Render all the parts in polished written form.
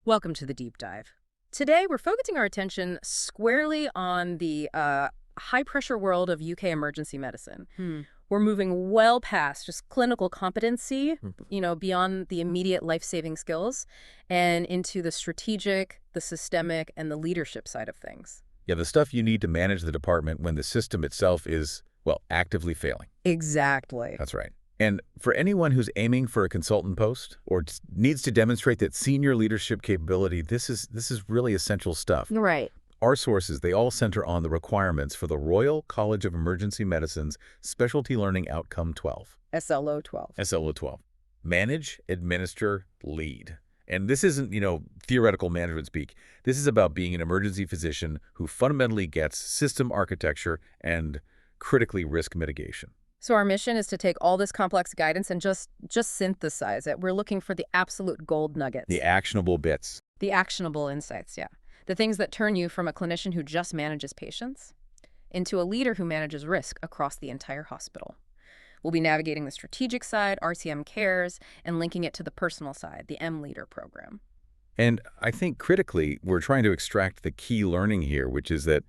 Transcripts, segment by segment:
Welcome to the deep dive. Today, we're focusing our attention squarely on the high-pressure world of UK emergency medicine. We're moving well past just clinical competency, beyond the immediate life-saving skills, and into the strategic, the systemic, and the leadership side of things. Yeah, the stuff you need to manage the department when the system itself is, well, actively failing. Exactly. That's right. And for anyone who's aiming for a consultant post or needs to demonstrate that senior leadership capability, this is really essential stuff. Right. Our sources, they all center on the requirements for the Royal College of Emergency Medicine's Specialty Learning Outcome 12. SLO 12. SLO 12. Manage, administer, lead. And this isn't, theoretical management speak. This is about being an emergency physician who fundamentally gets system architecture and critically risk mitigation. So our mission is to take all this complex guidance and just synthesize it. We're looking for the absolute gold nuggets. The actionable bits. The actionable insights, yeah. The things that turn you from a clinician who just manages patients into a leader who manages risk across the entire hospital. We'll be navigating the strategic side, RCEM CARES, and linking it to the personal side, the EMLEADER program. And I think critically, we're trying to extract the key learning here, which is that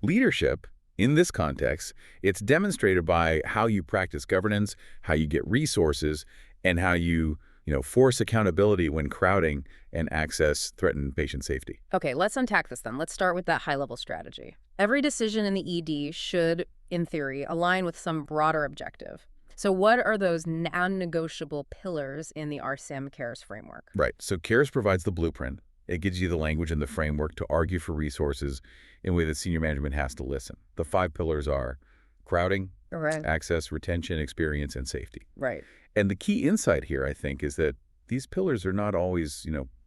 leadership, in this context, it's demonstrated by how you practice governance, how you get resources, and how you, force accountability when crowding and access threaten patient safety. Okay, let's unpack this then. Let's start with that high-level strategy. Every decision in the ED should, in theory, align with some broader objective. So what are those non-negotiable pillars in the RCEM CARES framework? Right. So CARES provides the blueprint. It gives you the language and the framework to argue for resources in a way that senior management has to listen. The 5 pillars are crowding, access, retention, experience, and safety. Right. And the key insight here, I think, is that these pillars are not always,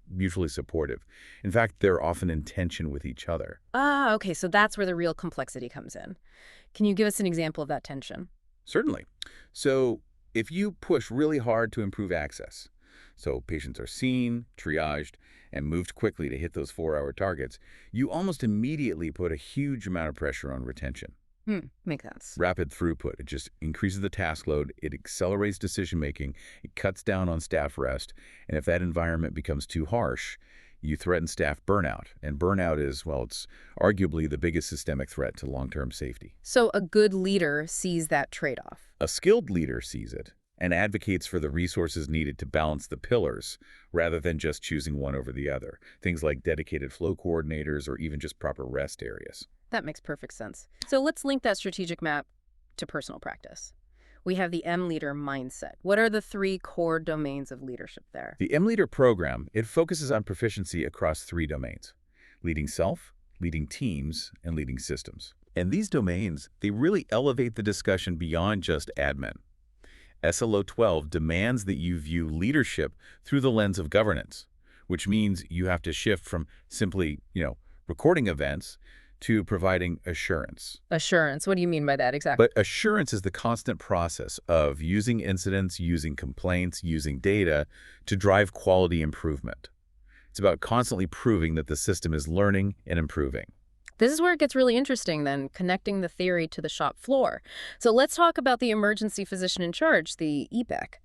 mutually supportive. In fact, they're often in tension with each other. Ah, okay, so that's where the real complexity comes in. Can you give us an example of that tension? Certainly. So if you push really hard to improve access, so patients are seen, triaged, and moved quickly to hit those 4-hour targets, you almost immediately put a huge amount of pressure on retention. Makes sense. Rapid throughput. It just increases the task load. It accelerates decision-making. It cuts down on staff rest. And if that environment becomes too harsh, you threaten staff burnout. And burnout is, well, it's arguably the biggest systemic threat to long-term safety. So a good leader sees that trade-off. A skilled leader sees it and advocates for the resources needed to balance the pillars rather than just choosing one over the other. Things like dedicated flow coordinators or even just proper rest areas. That makes perfect sense. So let's link that strategic map to personal practice. We have the EMLEADER Mindset. What are the 3 core domains of leadership there? The EMLEADER program, it focuses on proficiency across 3 domains: leading self, leading teams, and leading systems. And these domains, they really elevate the discussion beyond just admin. SLO 12 demands that you view leadership through the lens of governance, which means you have to shift from simply, recording events to providing assurance. Assurance. What do you mean by that exactly? But assurance is the constant process of using incidents, using complaints, using data to drive quality improvement. It's about constantly proving that the system is learning and improving. This is where it gets really interesting then, connecting the theory to the shop floor. So let's talk about the emergency physician in charge, the EPIC.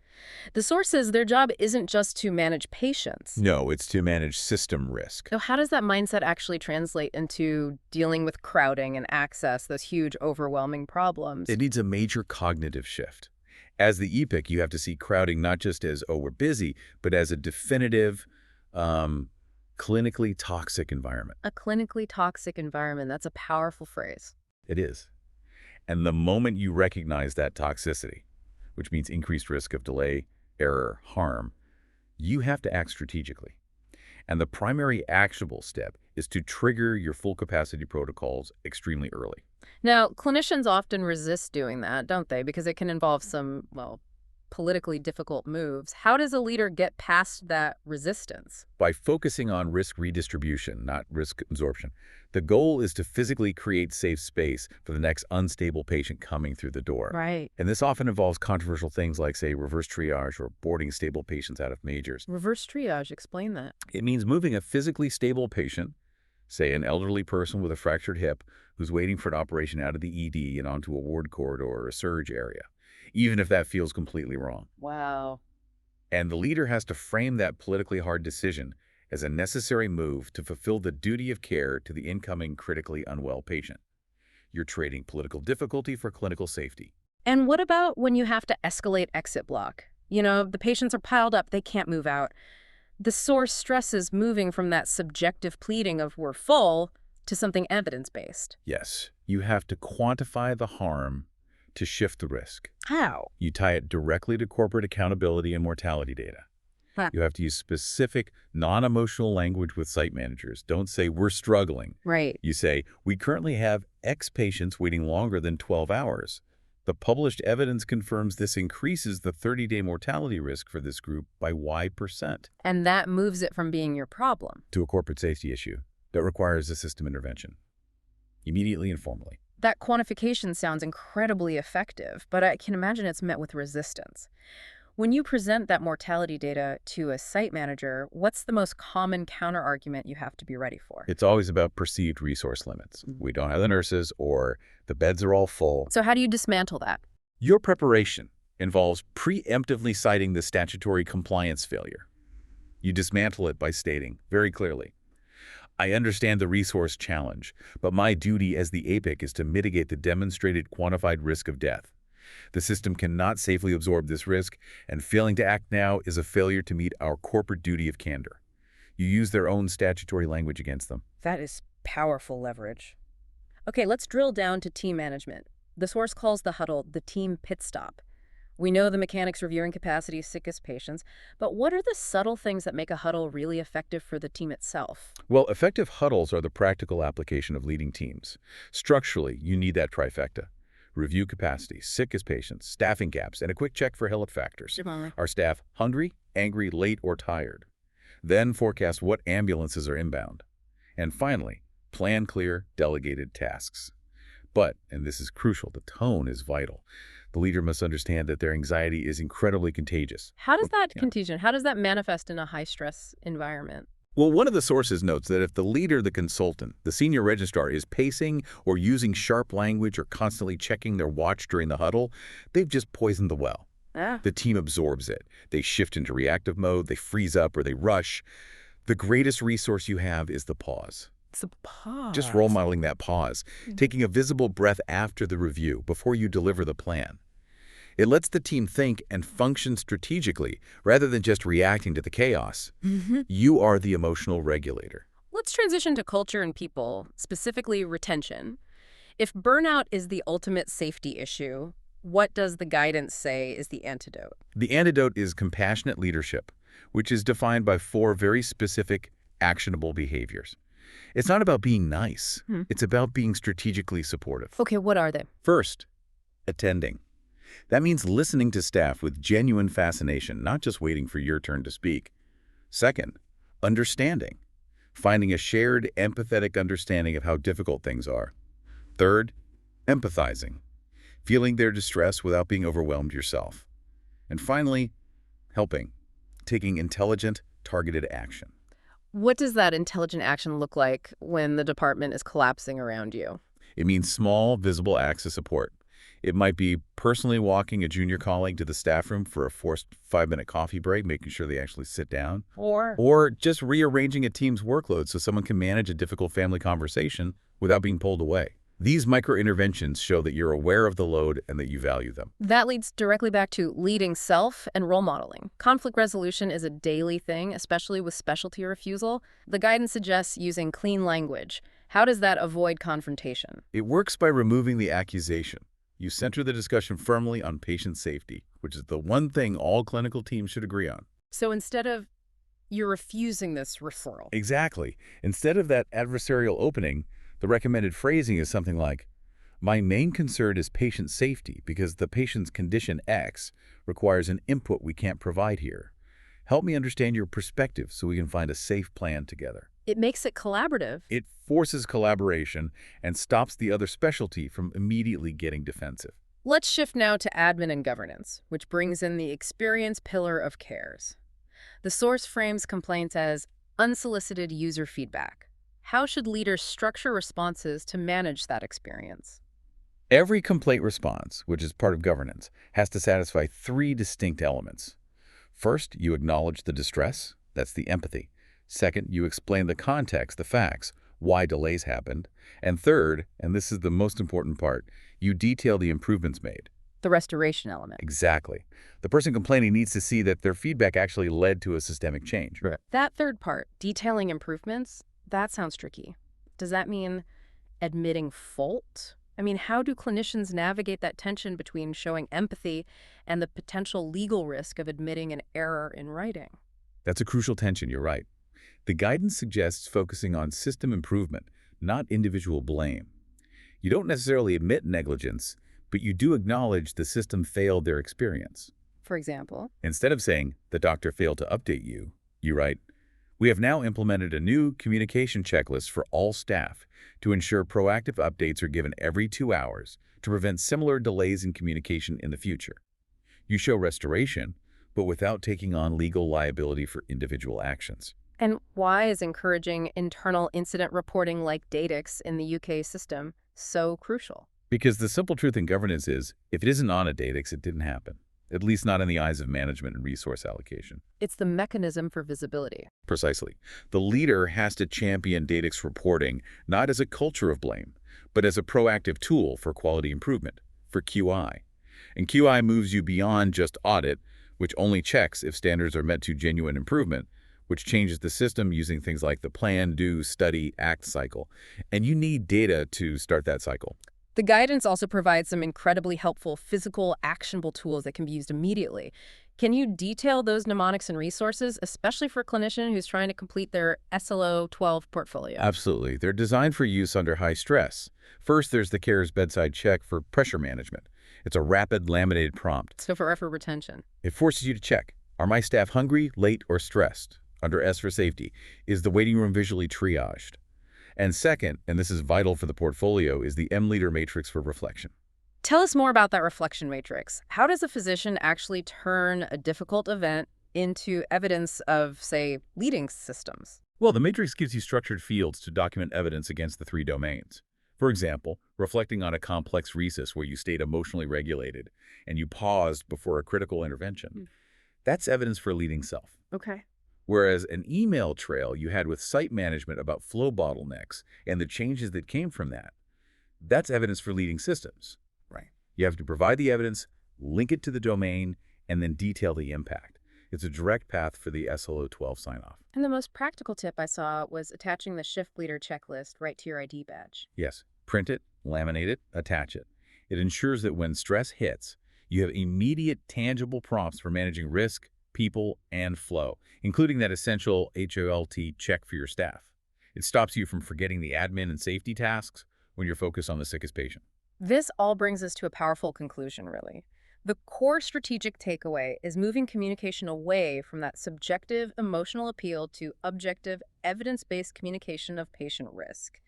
The source says their job isn't just to manage patients. No, it's to manage system risk. So how does that mindset actually translate into dealing with crowding and access, those huge, overwhelming problems? It needs a major cognitive shift. As the EPIC, you have to see crowding not just as, oh, we're busy, but as a definitive, clinically toxic environment. A clinically toxic environment. That's a powerful phrase. It is. And the moment you recognize that toxicity, which means increased risk of delay, error, harm, you have to act strategically. And the primary actionable step is to trigger your full capacity protocols extremely early. Now, clinicians often resist doing that, don't they? Because it can involve some, politically difficult moves. How does a leader get past that resistance? By focusing on risk redistribution, not risk absorption. The goal is to physically create safe space for the next unstable patient coming through the door. Right. And this often involves controversial things like, say, reverse triage or boarding stable patients out of majors. Reverse triage, explain that. It means moving a physically stable patient, say an elderly person with a fractured hip who's waiting for an operation out of the ED and onto a ward corridor or a surge area, even if that feels completely wrong. Wow. And the leader has to frame that politically hard decision as a necessary move to fulfill the duty of care to the incoming critically unwell patient. You're trading political difficulty for clinical safety. And what about when you have to escalate exit block? The patients are piled up, they can't move out. The source stresses moving from that subjective pleading of we're full to something evidence-based. Yes, you have to quantify the harm to shift the risk. How? You tie it directly to corporate accountability and mortality data. Huh. You have to use specific, non-emotional language with site managers. Don't say, we're struggling. Right. You say, we currently have X patients waiting longer than 12 hours. The published evidence confirms this increases the 30-day mortality risk for this group by Y%. And that moves it from being your problem to a corporate safety issue that requires a system intervention, immediately and formally. That quantification sounds incredibly effective, but I can imagine it's met with resistance. When you present that mortality data to a site manager, what's the most common counterargument you have to be ready for? It's always about perceived resource limits. We don't have the nurses, or the beds are all full. So how do you dismantle that? Your preparation involves preemptively citing the statutory compliance failure. You dismantle it by stating very clearly, I understand the resource challenge, but my duty as the APIC is to mitigate the demonstrated quantified risk of death. The system cannot safely absorb this risk, and failing to act now is a failure to meet our corporate duty of candor. You use their own statutory language against them. That is powerful leverage. Okay, let's drill down to team management. The source calls the huddle the team pit stop. We know the mechanics reviewing capacity, sickest patients, but what are the subtle things that make a huddle really effective for the team itself? Well, effective huddles are the practical application of leading teams. Structurally, you need that trifecta. Review capacity, sickest patients, staffing gaps, and a quick check for health factors. Are staff hungry, angry, late, or tired? Then forecast what ambulances are inbound. And finally, plan clear, delegated tasks. But, and this is crucial, the tone is vital. The leader must understand that their anxiety is incredibly contagious. How does that contagion, how does that manifest in a high-stress environment? Well, one of the sources notes that if the leader, the consultant, the senior registrar is pacing or using sharp language or constantly checking their watch during the huddle, they've just poisoned the well. The team absorbs it. They shift into reactive mode, they freeze up, or they rush. The greatest resource you have is the pause. It's a pause. Just role modeling that pause, taking a visible breath after the review before you deliver the plan. It lets the team think and function strategically rather than just reacting to the chaos. You are the emotional regulator. Let's transition to culture and people, specifically retention. If burnout is the ultimate safety issue, what does the guidance say is the antidote? The antidote is compassionate leadership, which is defined by 4 very specific, actionable behaviors. It's not about being nice. It's about being strategically supportive. Okay, what are they? First, attending. That means listening to staff with genuine fascination, not just waiting for your turn to speak. Second, understanding. Finding a shared, empathetic understanding of how difficult things are. Third, empathizing. Feeling their distress without being overwhelmed yourself. And finally, helping. Taking intelligent, targeted action. What does that intelligent action look like when the department is collapsing around you? It means small, visible acts of support. It might be personally walking a junior colleague to the staff room for a forced 5-minute coffee break, making sure they actually sit down. Or just rearranging a team's workload so someone can manage a difficult family conversation without being pulled away. These micro-interventions show that you're aware of the load and that you value them. That leads directly back to leading self and role modeling. Conflict resolution is a daily thing, especially with specialty refusal. The guidance suggests using clean language. How does that avoid confrontation? It works by removing the accusation. You center the discussion firmly on patient safety, which is the one thing all clinical teams should agree on. So instead of, you're refusing this referral. Exactly. Instead of that adversarial opening, the recommended phrasing is something like, my main concern is patient safety because the patient's condition X requires an input we can't provide here. Help me understand your perspective so we can find a safe plan together. It makes it collaborative. It forces collaboration and stops the other specialty from immediately getting defensive. Let's shift now to admin and governance, which brings in the experience pillar of CARES. The source frames complaints as unsolicited user feedback. How should leaders structure responses to manage that experience? Every complaint response, which is part of governance, has to satisfy 3 distinct elements. First, you acknowledge the distress. That's the empathy. Second, you explain the context, the facts, why delays happened. And third, and this is the most important part, you detail the improvements made. The restoration element. Exactly. The person complaining needs to see that their feedback actually led to a systemic change. Right. That third part, detailing improvements, that sounds tricky. Does that mean admitting fault? I mean, how do clinicians navigate that tension between showing empathy and the potential legal risk of admitting an error in writing? That's a crucial tension, you're right. The guidance suggests focusing on system improvement, not individual blame. You don't necessarily admit negligence, but you do acknowledge the system failed their experience. For example? Instead of saying, the doctor failed to update you, you write, we have now implemented a new communication checklist for all staff to ensure proactive updates are given every 2 hours to prevent similar delays in communication in the future. You show restoration, but without taking on legal liability for individual actions. And why is encouraging internal incident reporting like DATIX in the UK system so crucial? Because the simple truth in governance is, if it isn't on a DATIX, it didn't happen. At least not in the eyes of management and resource allocation. It's the mechanism for visibility. Precisely. The leader has to champion DATIX reporting not as a culture of blame, but as a proactive tool for quality improvement, for QI. And QI moves you beyond just audit, which only checks if standards are met to genuine improvement, which changes the system using things like the plan, do, study, act cycle. And you need data to start that cycle. The guidance also provides some incredibly helpful physical, actionable tools that can be used immediately. Can you detail those mnemonics and resources, especially for a clinician who's trying to complete their SLO 12 portfolio? Absolutely. They're designed for use under high stress. First, there's the CARES bedside check for pressure management. It's a rapid, laminated prompt. So for effort retention. It forces you to check, are my staff hungry, late, or stressed? Under S for safety, is the waiting room visually triaged? And second, and this is vital for the portfolio, is the EMLEADER matrix for reflection. Tell us more about that reflection matrix. How does a physician actually turn a difficult event into evidence of, say, leading systems? Well, the matrix gives you structured fields to document evidence against the 3 domains. For example, reflecting on a complex rhesus where you stayed emotionally regulated and you paused before a critical intervention. That's evidence for leading self. Okay. Whereas an email trail you had with site management about flow bottlenecks and the changes that came from that, that's evidence for leading systems. Right. You have to provide the evidence, link it to the domain, and then detail the impact. It's a direct path for the SLO 12 sign-off. And the most practical tip I saw was attaching the shift leader checklist right to your ID badge. Yes. Print it, laminate it, attach it. It ensures that when stress hits, you have immediate, tangible prompts for managing risk, people, and flow, including that essential HOLT check for your staff. It stops you from forgetting the admin and safety tasks when you're focused on the sickest patient. This all brings us to a powerful conclusion, really. The core strategic takeaway is moving communication away from that subjective emotional appeal to objective, evidence-based communication of patient risk.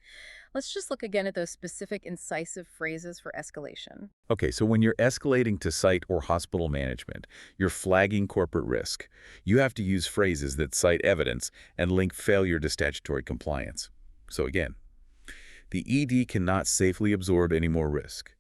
Let's just look again at those specific, incisive phrases for escalation. Okay, so when you're escalating to site or hospital management, you're flagging corporate risk. You have to use phrases that cite evidence and link failure to statutory compliance. So again, the ED cannot safely absorb any more risk.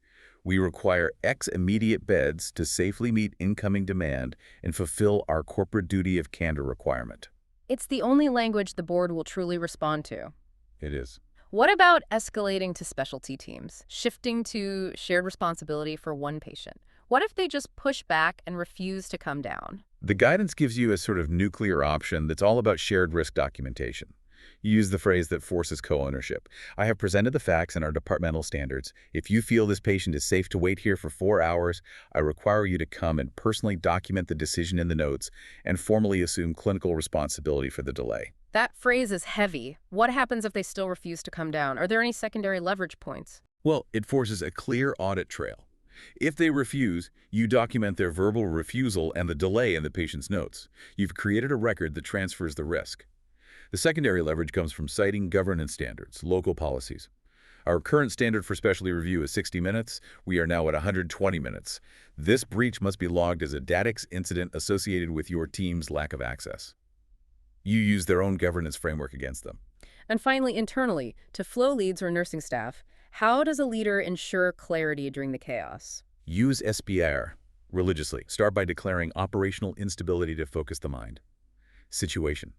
We require X immediate beds to safely meet incoming demand and fulfill our corporate duty of candor requirement. It's the only language the board will truly respond to. It is. What about escalating to specialty teams, shifting to shared responsibility for one patient? What if they just push back and refuse to come down? The guidance gives you a sort of nuclear option that's all about shared risk documentation. You use the phrase that forces co-ownership. I have presented the facts and our departmental standards. If you feel this patient is safe to wait here for 4 hours, I require you to come and personally document the decision in the notes and formally assume clinical responsibility for the delay. That phrase is heavy. What happens if they still refuse to come down? Are there any secondary leverage points? Well, it forces a clear audit trail. If they refuse, you document their verbal refusal and the delay in the patient's notes. You've created a record that transfers the risk. The secondary leverage comes from citing governance standards, local policies. Our current standard for specialty review is 60 minutes. We are now at 120 minutes. This breach must be logged as a DATIX incident associated with your team's lack of access. You use their own governance framework against them. And finally, internally, to flow leads or nursing staff, how does a leader ensure clarity during the chaos? Use SBIR religiously. Start by declaring operational instability to focus the mind. Situation.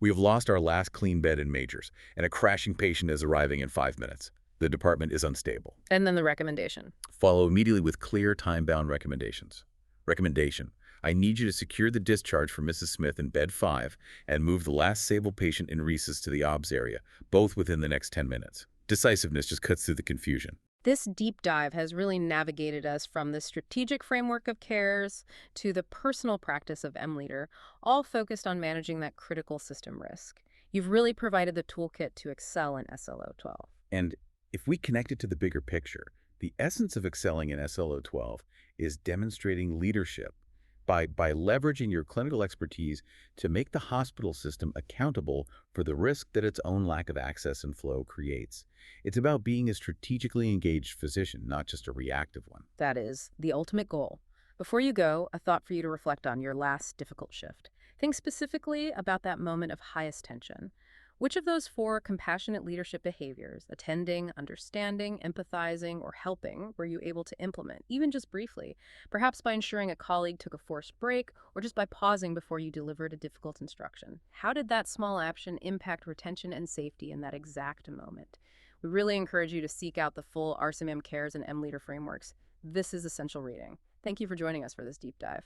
We have lost our last clean bed in majors, and a crashing patient is arriving in 5 minutes. The department is unstable. And then the recommendation. Follow immediately with clear, time-bound recommendations. Recommendation: I need you to secure the discharge for Mrs. Smith in bed 5 and move the last stable patient in resus to the OBS area, both within the next 10 minutes. Decisiveness just cuts through the confusion. This deep dive has really navigated us from the strategic framework of CARES to the personal practice of EMLEADER, all focused on managing that critical system risk. You've really provided the toolkit to excel in SLO 12. And if we connect it to the bigger picture, the essence of excelling in SLO 12 is demonstrating leadership by leveraging your clinical expertise to make the hospital system accountable for the risk that its own lack of access and flow creates. It's about being a strategically engaged physician, not just a reactive one. That is the ultimate goal. Before you go, a thought for you to reflect on your last difficult shift. Think specifically about that moment of highest tension. Which of those 4 compassionate leadership behaviors, attending, understanding, empathizing, or helping, were you able to implement, even just briefly? Perhaps by ensuring a colleague took a forced break, or just by pausing before you delivered a difficult instruction. How did that small action impact retention and safety in that exact moment? We really encourage you to seek out the full RCEM CARES and EMLEADER frameworks. This is essential reading. Thank you for joining us for this deep dive.